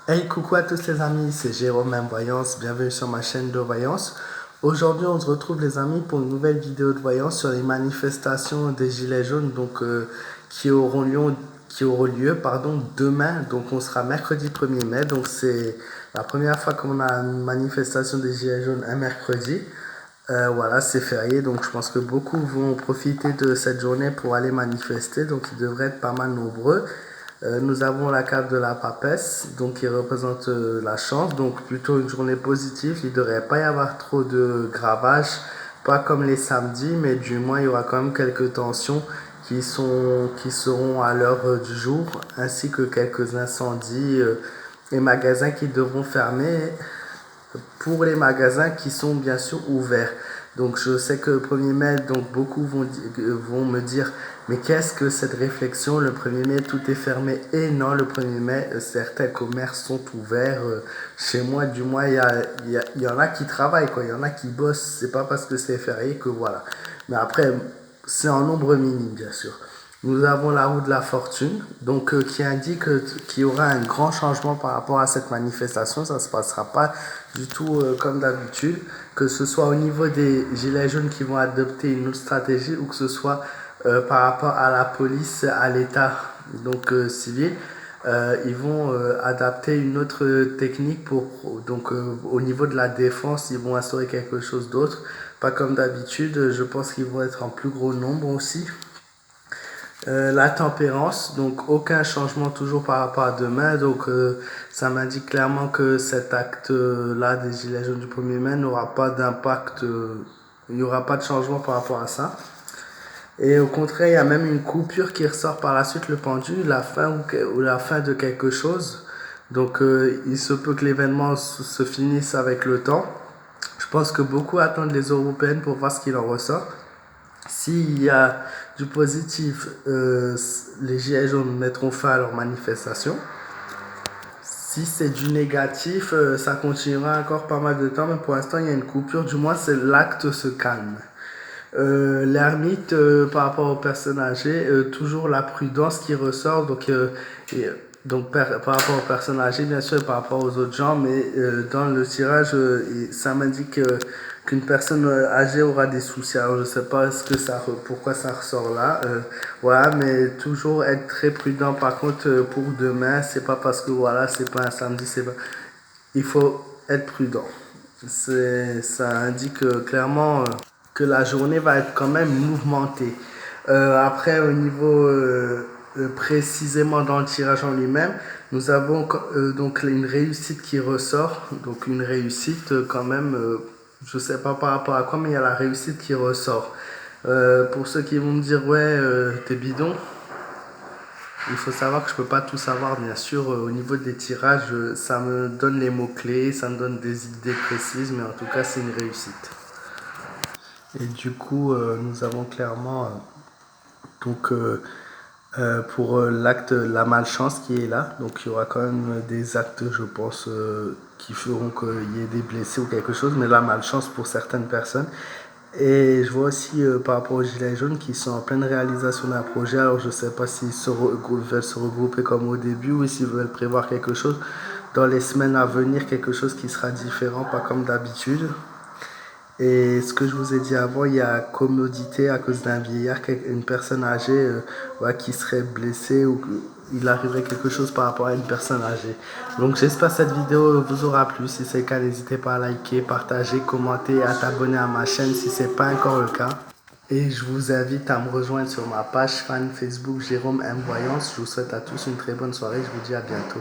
Hey, coucou à tous les amis, c'est Jérôme M Voyance, bienvenue sur ma chaîne de voyance. Aujourd'hui, on se retrouve les amis pour une nouvelle vidéo de voyance sur les manifestations des Gilets jaunes qui auront lieu demain. Donc on sera mercredi 1er mai, donc c'est la première fois qu'on a une manifestation des Gilets jaunes un mercredi. Voilà, c'est férié, donc je pense que beaucoup vont profiter de cette journée pour aller manifester, donc ils devraient être pas mal nombreux. Nous avons la carte de la papesse, donc qui représente la chance, donc plutôt une journée positive. Il ne devrait pas y avoir trop de gravages, pas comme les samedis, mais du moins il y aura quand même quelques tensions qui seront à l'heure du jour, ainsi que quelques incendies et magasins qui devront fermer pour les magasins qui sont bien sûr ouverts. Donc je sais que le 1er mai, donc beaucoup vont me dire, mais qu'est-ce que cette réflexion, le 1er mai, tout est fermé. Et non, le 1er mai, certains commerces sont ouverts. Chez moi, du moins, il y en a qui travaillent, quoi. Il y en a qui bossent. C'est pas parce que c'est férié que voilà. Mais après, c'est en nombre minime, bien sûr. Nous avons la roue de la fortune, qui indique qu'il y aura un grand changement par rapport à cette manifestation. Ça ne se passera pas du tout comme d'habitude, que ce soit au niveau des gilets jaunes qui vont adopter une autre stratégie ou que ce soit par rapport à la police, à l'État civil. Ils vont adapter une autre technique au niveau de la défense, ils vont instaurer quelque chose d'autre. Pas comme d'habitude, je pense qu'ils vont être en plus gros nombre aussi. La tempérance, donc aucun changement toujours par rapport à demain. Ça m'indique clairement que cet acte-là des Gilets jaunes du 1er mai n'aura pas d'impact, il n'y aura pas de changement par rapport à ça. Et au contraire, il y a même une coupure qui ressort par la suite, le pendule, la fin ou la fin de quelque chose. Il se peut que l'événement se finisse avec le temps. Je pense que beaucoup attendent les européennes pour voir ce qu'il en ressort. S'il y a du positif, les Gilets jaunes mettront fin à leur manifestation. Si c'est du négatif, ça continuera encore pas mal de temps, mais pour l'instant, il y a une coupure. Du moins, c'est l'acte se calme. L'ermite, par rapport aux personnes âgées, toujours la prudence qui ressort. Par rapport aux personnes âgées, bien sûr, et par rapport aux autres gens, mais dans le tirage, ça m'indique qu'une personne âgée aura des soucis. Alors, je ne sais pas pourquoi ça ressort là. Voilà, mais toujours être très prudent. Par contre, pour demain, c'est pas parce que voilà, c'est pas un samedi, c'est pas. Il faut être prudent. Ça indique clairement que la journée va être quand même mouvementée. Après, au niveau précisément dans le tirage en lui-même, nous avons donc une réussite qui ressort. Donc une réussite quand même, je sais pas par rapport à quoi, mais il y a la réussite qui ressort. Pour ceux qui vont me dire, ouais, t'es bidon, il faut savoir que je peux pas tout savoir, bien sûr. Au niveau des tirages, ça me donne les mots-clés, ça me donne des idées précises, mais en tout cas, c'est une réussite. Et du coup, nous avons clairement donc pour l'acte la malchance qui est là. Donc il y aura quand même des actes, je pense, qui feront qu'il y ait des blessés ou quelque chose, mais la malchance pour certaines personnes. Et je vois aussi par rapport aux Gilets jaunes qui sont en pleine réalisation d'un projet. Alors je ne sais pas s'ils veulent se regrouper comme au début ou s'ils veulent prévoir quelque chose dans les semaines à venir, quelque chose qui sera différent, pas comme d'habitude. Et ce que je vous ai dit avant, il y a commodité à cause d'un vieillard, une personne âgée qui serait blessée ou qu'il arriverait quelque chose par rapport à une personne âgée. Donc j'espère que cette vidéo vous aura plu. Si c'est le cas, n'hésitez pas à liker, partager, commenter, à t'abonner à ma chaîne si ce n'est pas encore le cas. Et je vous invite à me rejoindre sur ma page fan Facebook Jérôme M Voyance. Je vous souhaite à tous une très bonne soirée. Je vous dis à bientôt.